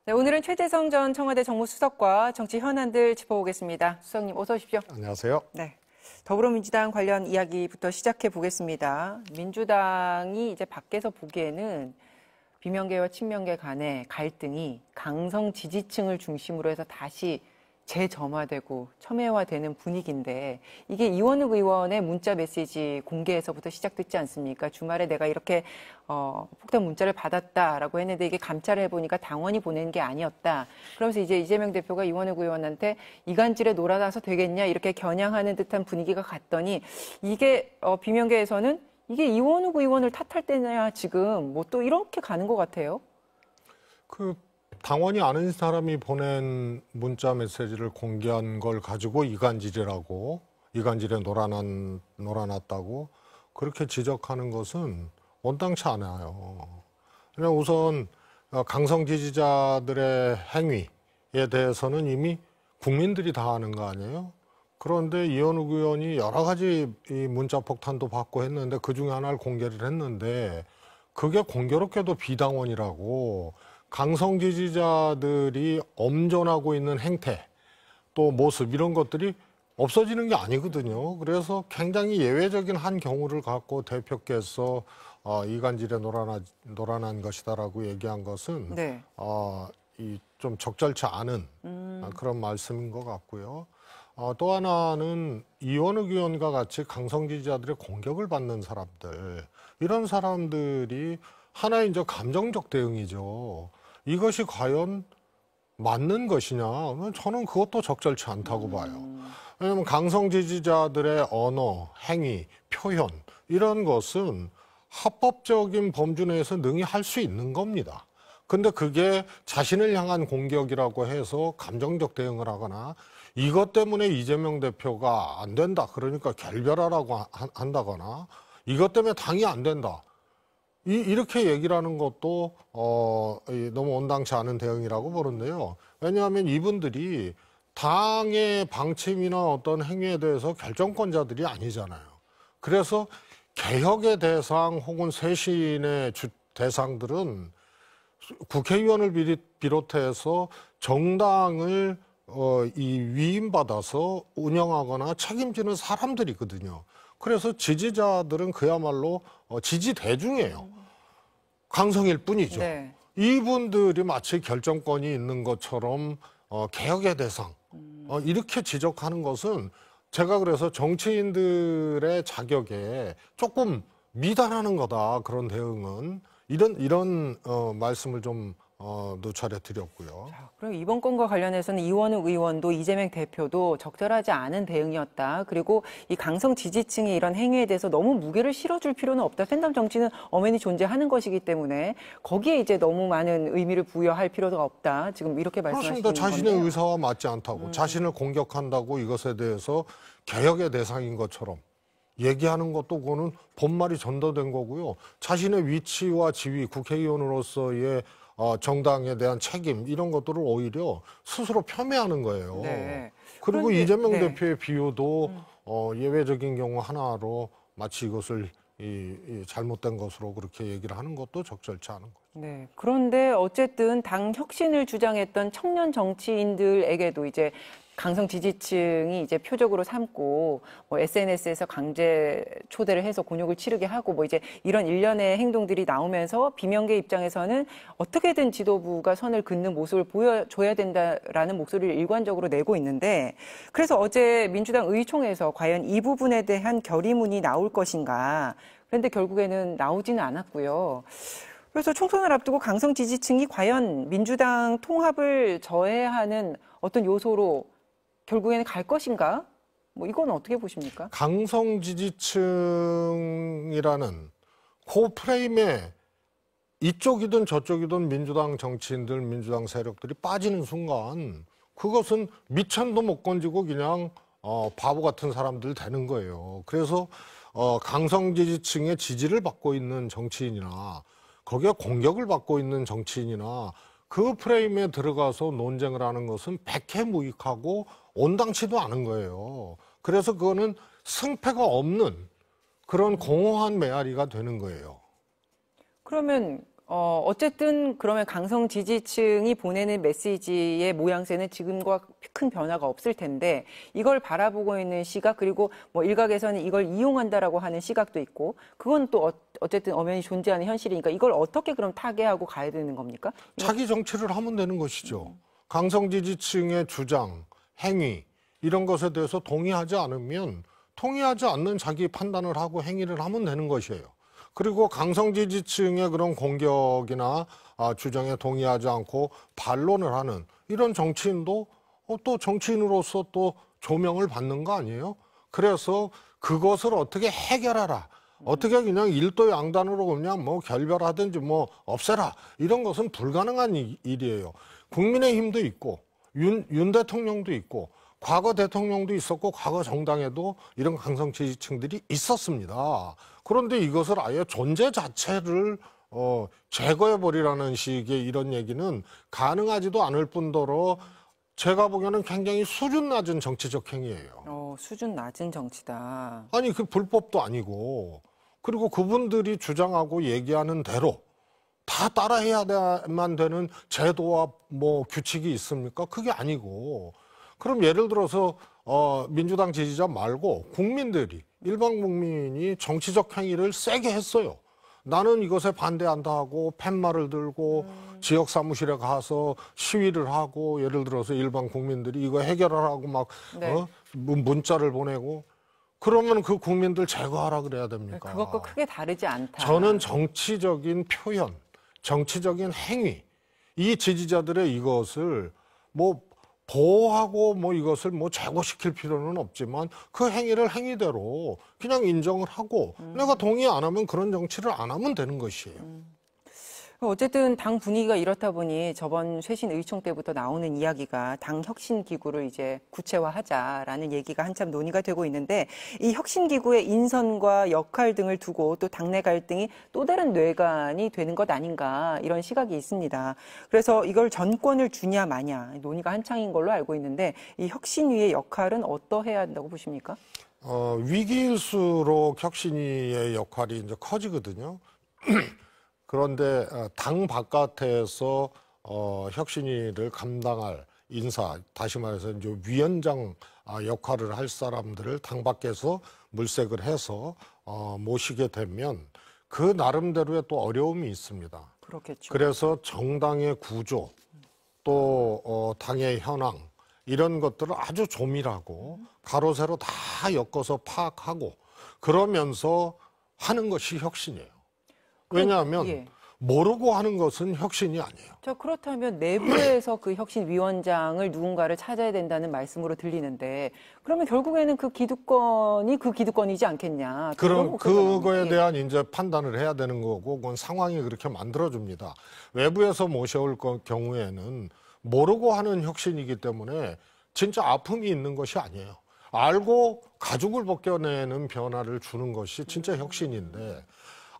네, 오늘은 최재성 전 청와대 정무수석과 정치 현안들 짚어보겠습니다. 수석님 어서 오십시오. 안녕하세요. 네, 더불어민주당 관련 이야기부터 시작해 보겠습니다. 민주당이 이제 밖에서 보기에는 비명계와 친명계 간의 갈등이 강성 지지층을 중심으로 해서 다시 재점화되고 첨예화되는 분위기인데 이게 이원욱 의원의 문자 메시지 공개에서부터 시작됐지 않습니까? 주말에 내가 이렇게 폭탄 문자를 받았다라고 했는데 이게 감찰을 해보니까 당원이 보낸 게 아니었다. 그러면서 이제 이재명 대표가 이원욱 의원한테 이간질에 놀아나서 되겠냐 이렇게 겨냥하는 듯한 분위기가 갔더니 이게 비명계에서는 이게 이원욱 의원을 탓할 때냐 지금 뭐 또 이렇게 가는 것 같아요. 당원이 아는 사람이 보낸 문자 메시지를 공개한 걸 가지고 이간질이라고, 이간질에 놀아났다고 그렇게 지적하는 것은 온당치 않아요. 그냥 우선 강성 지지자들의 행위에 대해서는 이미 국민들이 다 아는 거 아니에요? 그런데 이원욱 의원이 여러 가지 이 문자 폭탄도 받고 했는데 그중에 하나를 공개를 했는데 그게 공교롭게도 비당원이라고 강성 지지자들이 엄존하고 있는 행태 또 모습 이런 것들이 없어지는 게 아니거든요. 그래서 굉장히 예외적인 한 경우를 갖고 대표께서 이간질에 놀아난 것이다라고 얘기한 것은 네. 좀 적절치 않은 그런 말씀인 것 같고요. 또 하나는 이원욱 의원과 같이 강성 지지자들의 공격을 받는 사람들, 이런 사람들이 하나의 이제 감정적 대응이죠. 이것이 과연 맞는 것이냐? 저는 그것도 적절치 않다고 봐요. 왜냐하면 강성 지지자들의 언어, 행위, 표현 이런 것은 합법적인 범주 내에서 능히 할 수 있는 겁니다. 근데 그게 자신을 향한 공격이라고 해서 감정적 대응을 하거나 이것 때문에 이재명 대표가 안 된다. 그러니까 결별하라고 한다거나 이것 때문에 당이 안 된다. 이렇게 얘기를 하는 것도 너무 온당치 않은 대응이라고 보는데요. 왜냐하면 이분들이 당의 방침이나 어떤 행위에 대해서 결정권자들이 아니잖아요. 그래서 개혁의 대상 혹은 쇄신의 대상들은 국회의원을 비롯해서 정당을 위임받아서 운영하거나 책임지는 사람들이거든요. 그래서 지지자들은 그야말로 지지 대중이에요. 강성일 뿐이죠. 네. 이분들이 마치 결정권이 있는 것처럼 개혁의 대상 이렇게 지적하는 것은 제가 그래서 정치인들의 자격에 조금 미달하는 거다. 그런 대응은 이런 말씀을 좀 누차례 드렸고요. 자, 그럼 이번 건과 관련해서는 이원욱 의원도 이재명 대표도 적절하지 않은 대응이었다. 그리고 이 강성 지지층의 이런 행위에 대해서 너무 무게를 실어줄 필요는 없다. 팬덤 정치는 엄연히 존재하는 것이기 때문에 거기에 이제 너무 많은 의미를 부여할 필요가 없다. 지금 이렇게 말씀하시는 건데요. 그렇습니다. 자신의 의사와 맞지 않다고 자신을 공격한다고 이것에 대해서 개혁의 대상인 것처럼 얘기하는 것도 그거는 본말이 전도된 거고요. 자신의 위치와 지위, 국회의원으로서의 정당에 대한 책임 이런 것들을 오히려 스스로 폄훼하는 거예요. 네. 그리고 그런데, 이재명 네. 대표의 비유도 예외적인 경우 하나로 마치 이것을 잘못된 것으로 그렇게 얘기를 하는 것도 적절치 않은 거죠. 네. 그런데 어쨌든 당 혁신을 주장했던 청년 정치인들에게도 이제 강성 지지층이 이제 표적으로 삼고 뭐 SNS에서 강제 초대를 해서 곤욕을 치르게 하고 뭐 이제 이런 일련의 행동들이 나오면서 비명계 입장에서는 어떻게든 지도부가 선을 긋는 모습을 보여줘야 된다라는 목소리를 일관적으로 내고 있는데 그래서 어제 민주당 의총에서 과연 이 부분에 대한 결의문이 나올 것인가. 그런데 결국에는 나오지는 않았고요. 그래서 총선을 앞두고 강성 지지층이 과연 민주당 통합을 저해하는 어떤 요소로 결국에는 갈 것인가? 뭐 이건 어떻게 보십니까? 강성 지지층이라는 그 프레임에 이쪽이든 저쪽이든 민주당 정치인들, 민주당 세력들이 빠지는 순간 그것은 미천도 못 건지고 그냥 바보 같은 사람들 되는 거예요. 그래서 강성 지지층의 지지를 받고 있는 정치인이나 거기에 공격을 받고 있는 정치인이나 그 프레임에 들어가서 논쟁을 하는 것은 백해무익하고 온당치도 않은 거예요. 그래서 그거는 승패가 없는 그런 공허한 메아리가 되는 거예요. 그러면 어쨌든 그러면 강성 지지층이 보내는 메시지의 모양새는 지금과 큰 변화가 없을 텐데 이걸 바라보고 있는 시각 그리고 뭐 일각에서는 이걸 이용한다라고 하는 시각도 있고 그건 또 어쨌든 엄연히 존재하는 현실이니까 이걸 어떻게 그럼 타개하고 가야 되는 겁니까? 자기 정치를 하면 되는 것이죠. 강성 지지층의 주장, 행위 이런 것에 대해서 동의하지 않으면 동의하지 않는 자기 판단을 하고 행위를 하면 되는 것이에요. 그리고 강성 지지층의 그런 공격이나 주장에 동의하지 않고 반론을 하는 이런 정치인도 또 정치인으로서 또 조명을 받는 거 아니에요? 그래서 그것을 어떻게 해결하라. 어떻게 그냥 일도양단으로 그냥 뭐 결별하든지 뭐 없애라. 이런 것은 불가능한 일이에요. 국민의힘도 있고 윤 대통령도 있고 과거 대통령도 있었고 과거 정당에도 이런 강성 지지층들이 있었습니다. 그런데 이것을 아예 존재 자체를 제거해버리라는 식의 이런 얘기는 가능하지도 않을 뿐더러 제가 보기에는 굉장히 수준 낮은 정치적 행위예요. 수준 낮은 정치다. 아니 그 불법도 아니고 그리고 그분들이 주장하고 얘기하는 대로 다 따라해야만 되는 제도와 뭐 규칙이 있습니까? 그게 아니고 그럼 예를 들어서 민주당 지지자 말고 국민들이 일반 국민이 정치적 행위를 세게 했어요. 나는 이것에 반대한다 하고 팻말을 들고 지역 사무실에 가서 시위를 하고 예를 들어서 일반 국민들이 이거 해결하라고 막 네. 문자를 보내고 그러면 그 국민들 제거하라 그래야 됩니까? 그것과 크게 다르지 않다. 저는 정치적인 표현, 정치적인 행위, 이 지지자들의 이것을 뭐 보호하고 뭐 이것을 뭐 제거시킬 필요는 없지만 그 행위를 행위대로 그냥 인정을 하고 내가 동의 안 하면 그런 정치를 안 하면 되는 것이에요. 어쨌든 당 분위기가 이렇다 보니 저번 쇄신 의총 때부터 나오는 이야기가 당 혁신 기구를 이제 구체화하자라는 얘기가 한참 논의가 되고 있는데 이 혁신 기구의 인선과 역할 등을 두고 또 당내 갈등이 또 다른 뇌관이 되는 것 아닌가 이런 시각이 있습니다. 그래서 이걸 전권을 주냐 마냐 논의가 한창인 걸로 알고 있는데 이 혁신위의 역할은 어떠해야 한다고 보십니까? 위기일수록 혁신위의 역할이 이제 커지거든요. 그런데 당 바깥에서 혁신위를 감당할 인사, 다시 말해서 이제 위원장 역할을 할 사람들을 당 밖에서 물색을 해서 모시게 되면 그 나름대로의 또 어려움이 있습니다. 그렇겠죠. 그래서 정당의 구조, 또 당의 현황 이런 것들을 아주 조밀하고 가로 세로 다 엮어서 파악하고 그러면서 하는 것이 혁신이에요. 왜냐하면 예. 모르고 하는 것은 혁신이 아니에요. 자, 그렇다면 내부에서 그 혁신위원장을 누군가를 찾아야 된다는 말씀으로 들리는데 그러면 결국에는 그 기득권이지 않겠냐. 그럼 그거에 예. 대한 이제 판단을 해야 되는 거고 그건 상황이 그렇게 만들어줍니다. 외부에서 모셔올 경우에는 모르고 하는 혁신이기 때문에 진짜 아픔이 있는 것이 아니에요. 알고 가죽을 벗겨내는 변화를 주는 것이 진짜 혁신인데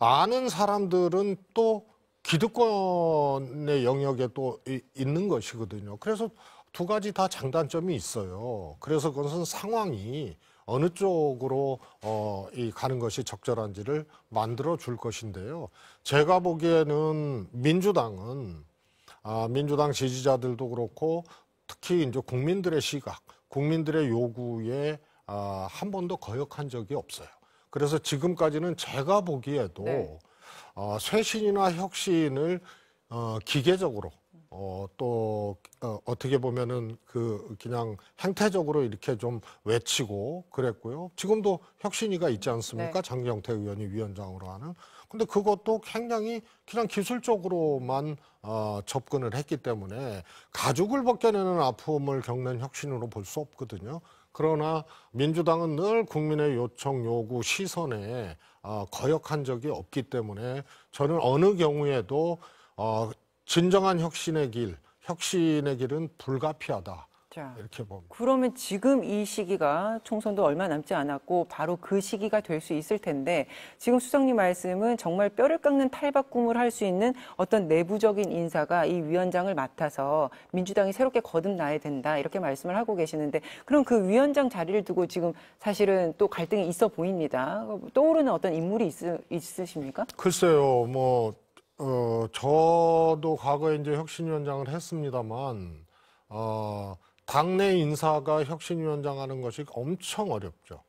아는 사람들은 또 기득권의 영역에 또 있는 것이거든요. 그래서 두 가지 다 장단점이 있어요. 그래서 그것은 상황이 어느 쪽으로 가는 것이 적절한지를 만들어 줄 것인데요. 제가 보기에는 민주당 지지자들도 그렇고 특히 이제 국민들의 시각, 국민들의 요구에 한 번도 거역한 적이 없어요. 그래서 지금까지는 제가 보기에도 네. 쇄신이나 혁신을 기계적으로 또 어떻게 보면은 그냥 행태적으로 이렇게 좀 외치고 그랬고요. 지금도 혁신위가 있지 않습니까? 네. 장경태 의원이 위원장으로 하는. 근데 그것도 굉장히 그냥 기술적으로만 접근을 했기 때문에 가죽을 벗겨내는 아픔을 겪는 혁신으로 볼 수 없거든요. 그러나 민주당은 늘 국민의 요청, 요구, 시선에 거역한 적이 없기 때문에 저는 어느 경우에도 진정한 혁신의 길은 불가피하다. 자, 이렇게 봅니다. 그러면 지금 이 시기가 총선도 얼마 남지 않았고 바로 그 시기가 될 수 있을 텐데 지금 수석님 말씀은 정말 뼈를 깎는 탈바꿈을 할 수 있는 어떤 내부적인 인사가 이 위원장을 맡아서 민주당이 새롭게 거듭나야 된다 이렇게 말씀을 하고 계시는데 그럼 그 위원장 자리를 두고 지금 사실은 또 갈등이 있어 보입니다. 떠오르는 어떤 인물이 있으십니까? 글쎄요, 뭐 저도 과거에 이제 혁신위원장을 했습니다만, 당내 인사가 혁신위원장 하는 것이 엄청 어렵죠.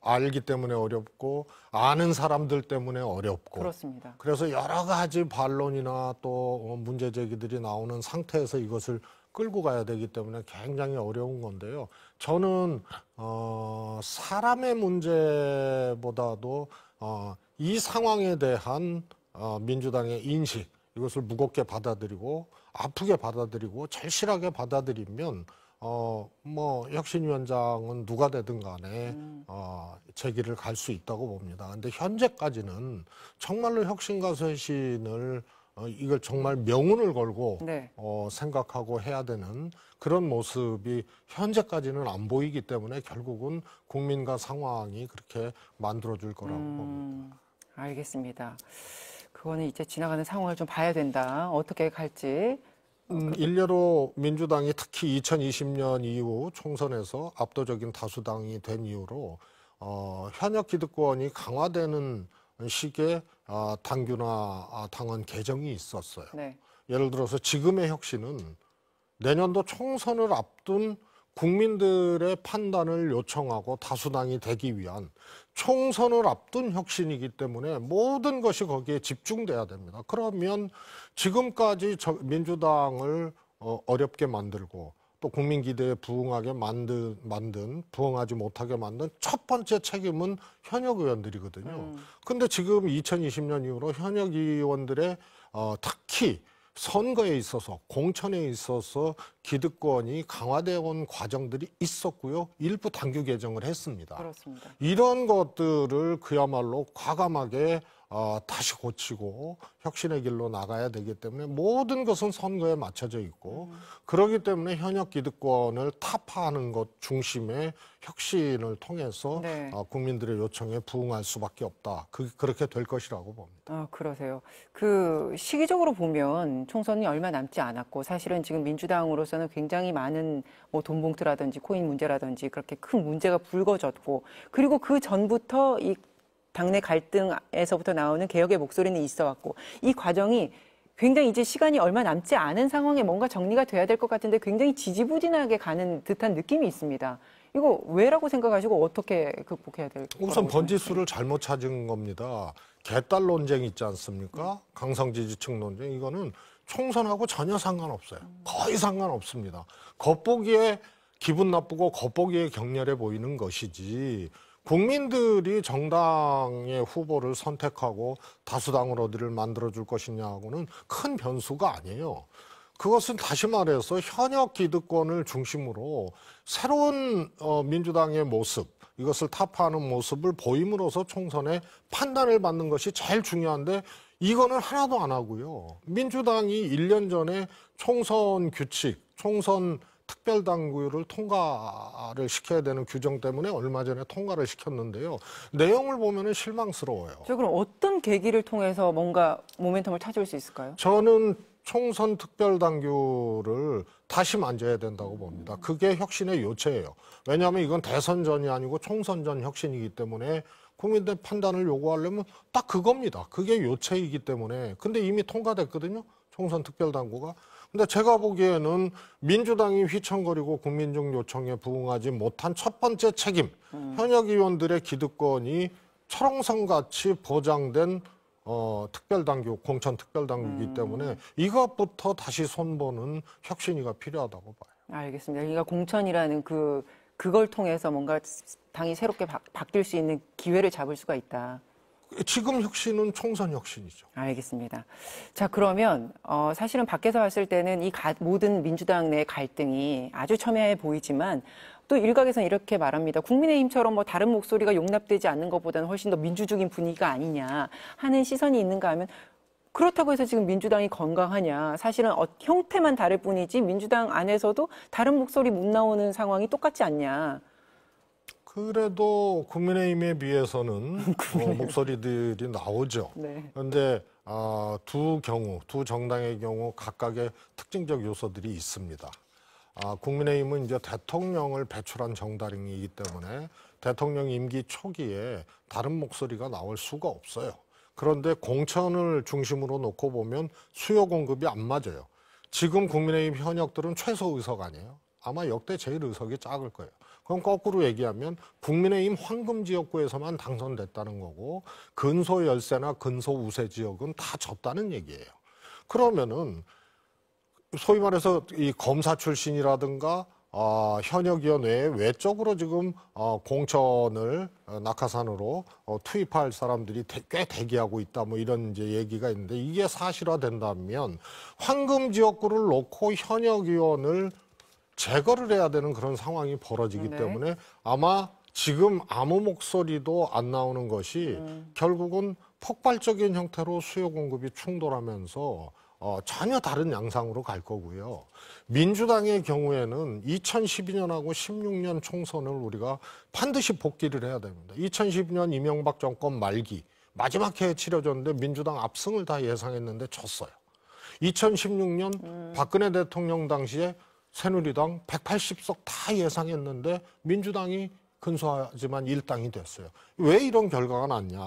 알기 때문에 어렵고, 아는 사람들 때문에 어렵고. 그렇습니다. 그래서 여러 가지 반론이나 또 문제 제기들이 나오는 상태에서 이것을 끌고 가야 되기 때문에 굉장히 어려운 건데요. 저는, 사람의 문제보다도, 이 상황에 대한 민주당의 인식, 이것을 무겁게 받아들이고 아프게 받아들이고 절실하게 받아들이면 혁신위원장은 누가 되든 간에 제기를 갈 수 있다고 봅니다. 근데 현재까지는 정말로 혁신과 쇄신을 이걸 정말 명운을 걸고 네. 생각하고 해야 되는 그런 모습이 현재까지는 안 보이기 때문에 결국은 국민과 상황이 그렇게 만들어줄 거라고 봅니다. 알겠습니다. 그거는 이제 지나가는 상황을 좀 봐야 된다. 어떻게 갈지. 일례로 민주당이 특히 2020년 이후 총선에서 압도적인 다수당이 된 이후로 현역 기득권이 강화되는 식의 당규나 당헌 개정이 있었어요. 네. 예를 들어서 지금의 혁신은 내년도 총선을 앞둔 국민들의 판단을 요청하고 다수당이 되기 위한 총선을 앞둔 혁신이기 때문에 모든 것이 거기에 집중돼야 됩니다. 그러면 지금까지 민주당을 어렵게 만들고 또 국민 기대에 부응하게 부응하지 못하게 만든 첫 번째 책임은 현역 의원들이거든요. 근데 지금 2020년 이후로 현역 의원들의 특히 선거에 있어서 공천에 있어서 기득권이 강화되어 온 과정들이 있었고요. 일부 당규 개정을 했습니다. 그렇습니다. 이런 것들을 그야말로 과감하게 다시 고치고 혁신의 길로 나가야 되기 때문에 모든 것은 선거에 맞춰져 있고 그렇기 때문에 현역 기득권을 타파하는 것 중심의 혁신을 통해서 네. 국민들의 요청에 부응할 수밖에 없다. 그렇게 될 것이라고 봅니다. 그러세요. 그 시기적으로 보면 총선이 얼마 남지 않았고 사실은 지금 민주당으로서는 굉장히 많은 뭐 돈봉투라든지 코인 문제라든지 그렇게 큰 문제가 불거졌고 그리고 그 전부터 이 당내 갈등에서부터 나오는 개혁의 목소리는 있어 왔고 이 과정이 굉장히 이제 시간이 얼마 남지 않은 상황에 뭔가 정리가 돼야 될 것 같은데 굉장히 지지부진하게 가는 듯한 느낌이 있습니다. 이거 왜라고 생각하시고 어떻게 극복해야 될 거라고 우선 생각하세요? 번지수를 잘못 찾은 겁니다. 개딸 논쟁 있지 않습니까? 강성 지지층 논쟁. 이거는 총선하고 전혀 상관없어요. 거의 상관없습니다. 겉보기에 기분 나쁘고 겉보기에 격렬해 보이는 것이지 국민들이 정당의 후보를 선택하고 다수당을 어디를 만들어줄 것이냐하고는 큰 변수가 아니에요. 그것은 다시 말해서 현역 기득권을 중심으로 새로운 민주당의 모습, 이것을 타파하는 모습을 보임으로써 총선에 판단을 받는 것이 제일 중요한데 이거는 하나도 안 하고요. 민주당이 1년 전에 총선 규칙, 총선 특별당규를 통과를 시켜야 되는 규정 때문에 얼마 전에 통과를 시켰는데요. 내용을 보면 실망스러워요. 저 그럼 어떤 계기를 통해서 뭔가 모멘텀을 찾을 수 있을까요? 저는 총선 특별당규를 다시 만져야 된다고 봅니다. 그게 혁신의 요체예요. 왜냐하면 이건 대선 전이 아니고 총선 전 혁신이기 때문에 국민들 판단을 요구하려면 딱 그겁니다. 그게 요체이기 때문에. 근데 이미 통과됐거든요. 총선 특별당규가. 근데 제가 보기에는 민주당이 휘청거리고 국민적 요청에 부응하지 못한 첫 번째 책임, 현역 의원들의 기득권이 철옹성같이 보장된 특별당규, 공천 특별당규이기 때문에 이것부터 다시 손보는 혁신이가 필요하다고 봐요. 알겠습니다. 그러니까 공천이라는 그걸 통해서 뭔가 당이 새롭게 바뀔 수 있는 기회를 잡을 수가 있다. 지금 혁신은 총선 혁신이죠. 알겠습니다. 자, 그러면 사실은 밖에서 봤을 때는 이 모든 민주당 내 갈등이 아주 첨예해 보이지만 또 일각에서는 이렇게 말합니다. 국민의힘처럼 뭐 다른 목소리가 용납되지 않는 것보다는 훨씬 더 민주적인 분위기가 아니냐 하는 시선이 있는가 하면 그렇다고 해서 지금 민주당이 건강하냐. 사실은 형태만 다를 뿐이지 민주당 안에서도 다른 목소리 못 나오는 상황이 똑같지 않냐. 그래도 국민의힘에 비해서는 목소리들이 나오죠. 네. 그런데 두 정당의 경우 각각의 특징적 요소들이 있습니다. 국민의힘은 이제 대통령을 배출한 정당이기 때문에 대통령 임기 초기에 다른 목소리가 나올 수가 없어요. 그런데 공천을 중심으로 놓고 보면 수요 공급이 안 맞아요. 지금 국민의힘 현역들은 최소 의석 아니에요. 아마 역대 제일 의석이 작을 거예요. 그럼 거꾸로 얘기하면 국민의힘 황금 지역구에서만 당선됐다는 거고 근소 열세나 근소 우세 지역은 다 졌다는 얘기예요. 그러면은 소위 말해서 이 검사 출신이라든가 현역위원 외에 외적으로 지금 공천을 낙하산으로 투입할 사람들이 꽤 대기하고 있다, 뭐 이런 이제 얘기가 있는데, 이게 사실화된다면 황금 지역구를 놓고 현역위원을 제거를 해야 되는 그런 상황이 벌어지기 네. 때문에 아마 지금 아무 목소리도 안 나오는 것이 결국은 폭발적인 형태로 수요 공급이 충돌하면서 전혀 다른 양상으로 갈 거고요. 민주당의 경우에는 2012년하고 16년 총선을 우리가 반드시 복기를 해야 됩니다. 2012년 이명박 정권 말기 마지막 해에 치러졌는데 민주당 압승을 다 예상했는데 졌어요. 2016년 박근혜 대통령 당시에 새누리당 180석 다 예상했는데 민주당이 근소하지만 일당이 됐어요. 왜 이런 결과가 났냐.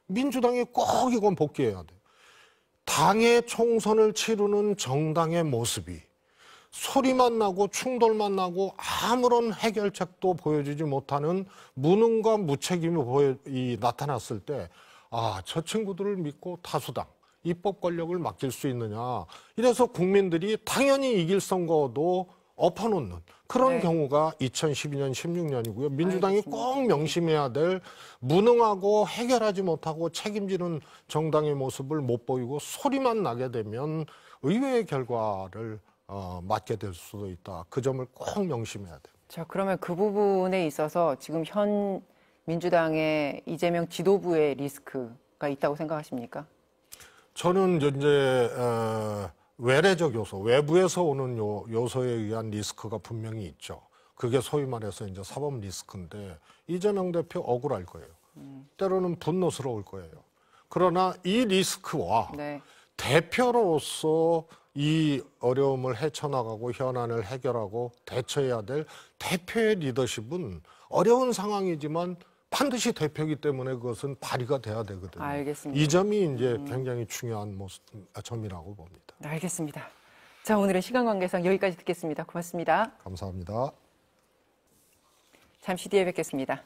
민주당이 꼭 이건 복귀해야 돼요. 당의 총선을 치르는 정당의 모습이 소리만 나고 충돌만 나고 아무런 해결책도 보여주지 못하는 무능과 무책임이 나타났을 때, 저 친구들을 믿고 다수당, 입법 권력을 맡길 수 있느냐. 이래서 국민들이 당연히 이길 선거도 엎어놓는 그런 네. 경우가 2012년, 16년이고요. 민주당이 알겠습니다. 꼭 명심해야 될 무능하고 해결하지 못하고 책임지는 정당의 모습을 못 보이고 소리만 나게 되면 의외의 결과를 맞게 될 수도 있다. 그 점을 꼭 명심해야 돼요. 자, 그러면 그 부분에 있어서 지금 현 민주당의 이재명 지도부의 리스크가 있다고 생각하십니까? 저는 이제 외래적 요소, 외부에서 오는 요소에 의한 리스크가 분명히 있죠. 그게 소위 말해서 이제 사법 리스크인데 이재명 대표 억울할 거예요. 때로는 분노스러울 거예요. 그러나 이 리스크와 네. 대표로서 이 어려움을 헤쳐나가고 현안을 해결하고 대처해야 될 대표의 리더십은 어려운 상황이지만 반드시 대표이기 때문에 그것은 발휘가 돼야 되거든요. 알겠습니다. 이 점이 이제 굉장히 중요한 점이라고 봅니다. 알겠습니다. 자, 오늘은 시간 관계상 여기까지 듣겠습니다. 고맙습니다. 감사합니다. 잠시 뒤에 뵙겠습니다.